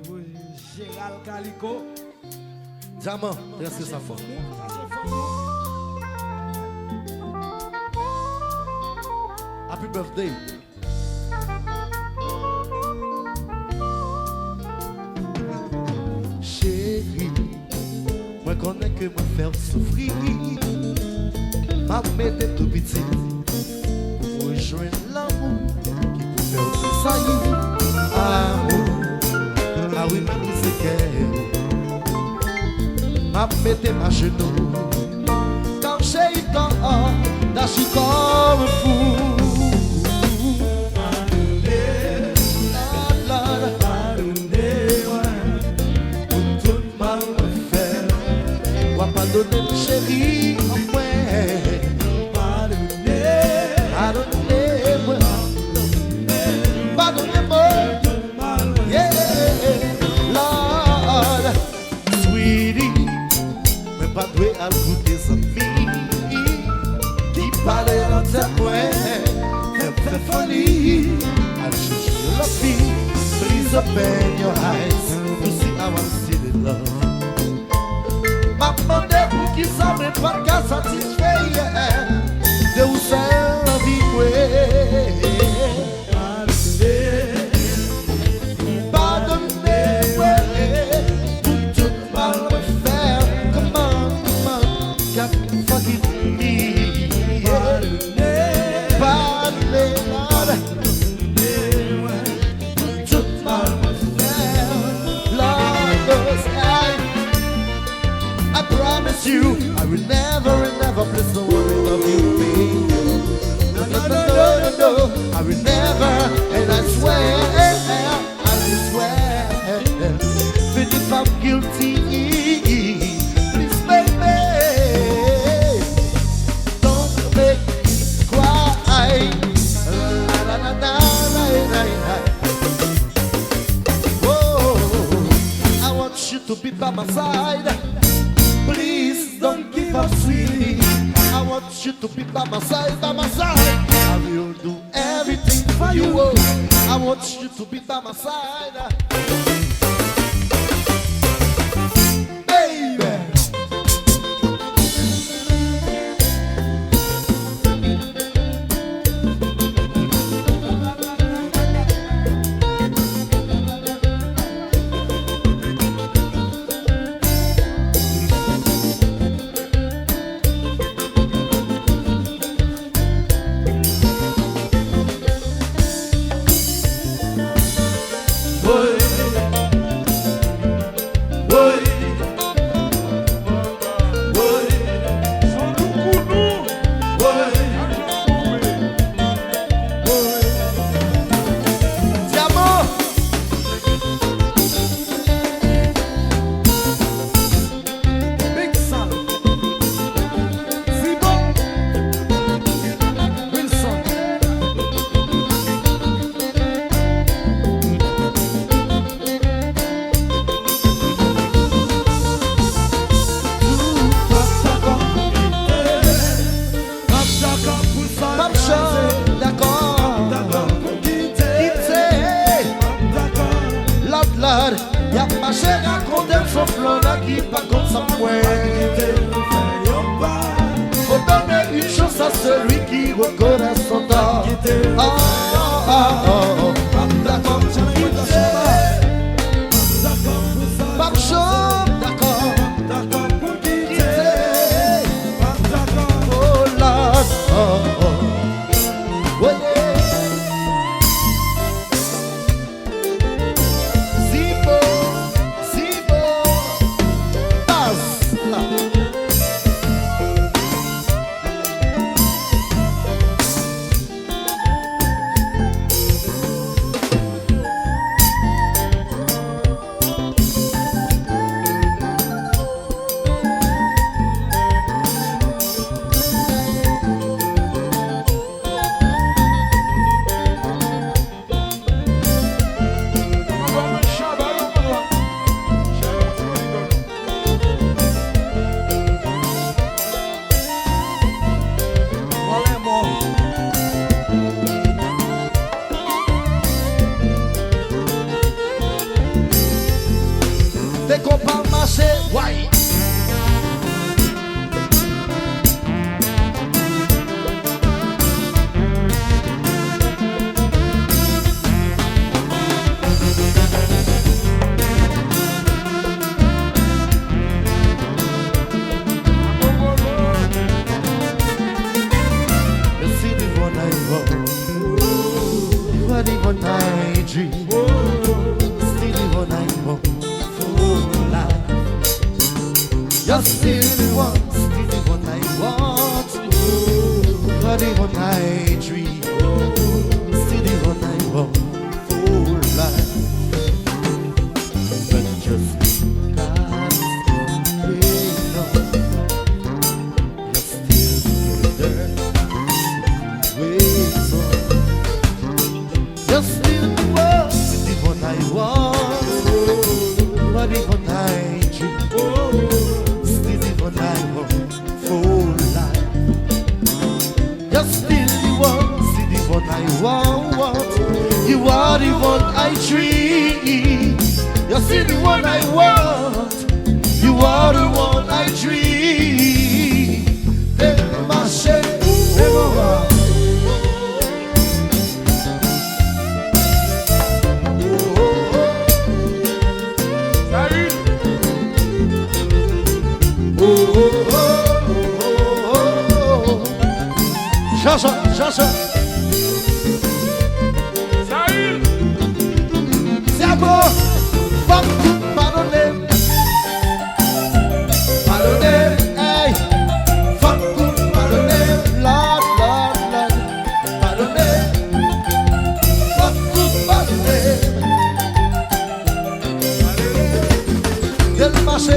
C'est pour Gérald Calico. Diamant, restez sa forme. Happy birthday. Chérie, moi connais que me faire souffrir. M'a mette tout petit pour rejoindre l'amour qui peut faire tressaillir. Amour, ah oui, même c'est qu'elle m'a mette ma genou. Quand j'ai eu temps, d'agir comme un fou. Pardonnez mon chéri, pardonnez-moi, pardonnez-moi, yeah, Lord, sweetie, mais pas doué à goûter des amis qui parlent dans tes coins, fait folie, à chercher la vie, please open your eyes, to see how I still in love. Ma demandé pour qui ça me pas qu'à satisfaire de où c'est la vie. Pardonnez-moi pour tout mal me faire. Come on, God forgive me. Pardonnez-moi pour tout mal me faire. Lord knows I promise you, I will never please no one who love you, baby. No, I will never, and I swear, even if I'm guilty, please make me, don't make me cry. La, la, la, la, la, la. Oh, I want you to be by my side. Please don't give up, sweetie. I want you to be by my side, by my side. I will do everything for you. Oh, I want you to be by my side, baby. Y'a pas cher à compter son flot là qui pas comme ça point. Faut donner une chance à celui qui reconnaît son temps. Oh, oh, oh, oh. D'accord, pas chaud, d'accord. Pour quitter. Oh là, oh, oh. Ouais. You are the one I dream. You see the one I want. You are the one I dream. Tell my shame. Chacha, chacha. Saül. C'est à quoi? Pardonnez. Pardonnez. Hey. Pardonnez. Lord, Lord, Lord. Pardonnez. Pardonnez. Del marché.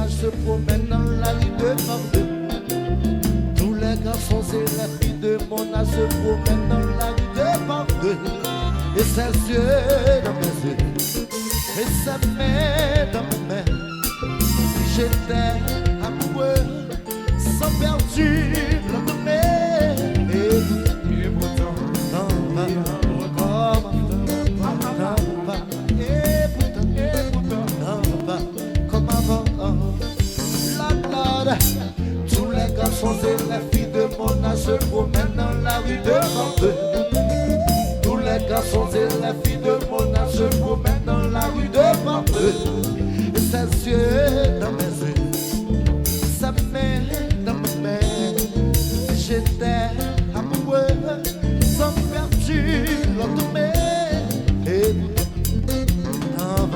âge se promènent dans la rue de par deux. Tous les garçons et les filles de mon âge se promènent dans la rue de par deux. Et ses yeux dans mes yeux, et sa main dans mes mains. Si j'étais amoureux, sans perdu lendemain. Et pourtant, non, pas, et pourtant, non, pas, comme avant. La, tous les garçons et les filles de mon âge se promènent dans la rue devant eux. Tous les garçons et les filles de mon âge se promènent dans la rue devant eux. Et ses yeux dans mes yeux, sa main dans ma main. Si j'étais amoureux, sans perdu lendemain. Et non,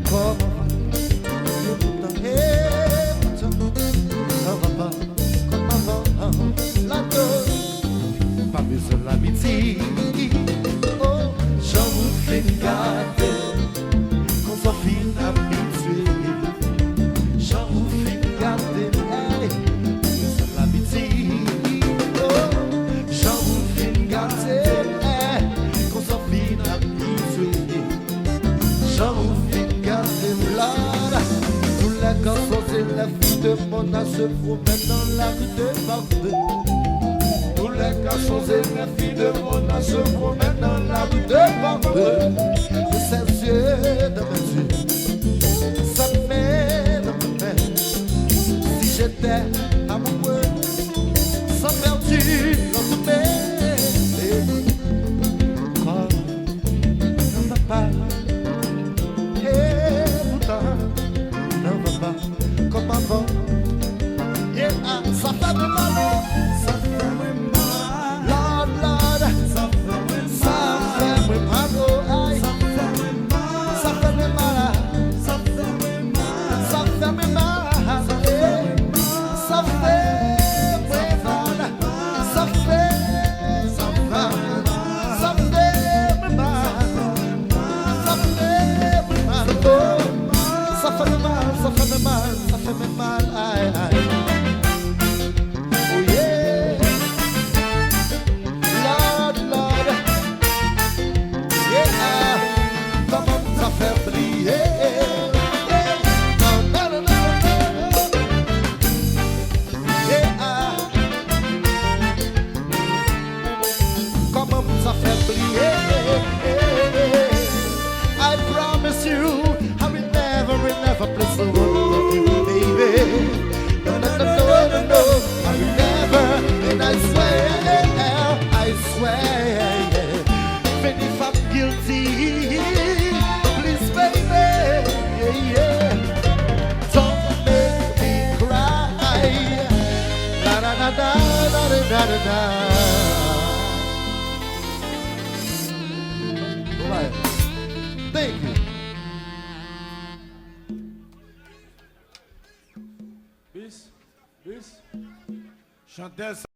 comme pas besoin de l'amitié. Oh, j'en vous fais garder, qu'on s'en finit habitué. J'en vous fais garder, hey, pas besoin de l'amitié. Oh, j'en vous fais garder, hey, qu'on s'en finit habitué. J'en vous fais garder, là. Tous les garçons et les filles de mon âge se promènent dans la rue de Barbeux. Tous les garçons et les filles de mon âge se promènent dans la rue de Barbeux. Et ses yeux dans mes yeux, sa main dans ma main. Si j'étais amoureux, sans perdu lendemain. Oh, non va pas, et pourtant, non va pas, comme avant. Yeah, ça fait de mal, ça fait de mal. Ça fait mal, aïe, aïe. Oh yeah, Lord, Lord, yeah, comment ça fait briller, non, non, non, non, yeah, comment ça fait briller. I promise you, I will never place the world, baby. No, no, no, no, no, no, I will never, and I swear, even if I'm guilty, please, baby, yeah, yeah, don't make me cry, la, la, la, la, la, la, la, la. Right. Thank you. Bis. Chantel.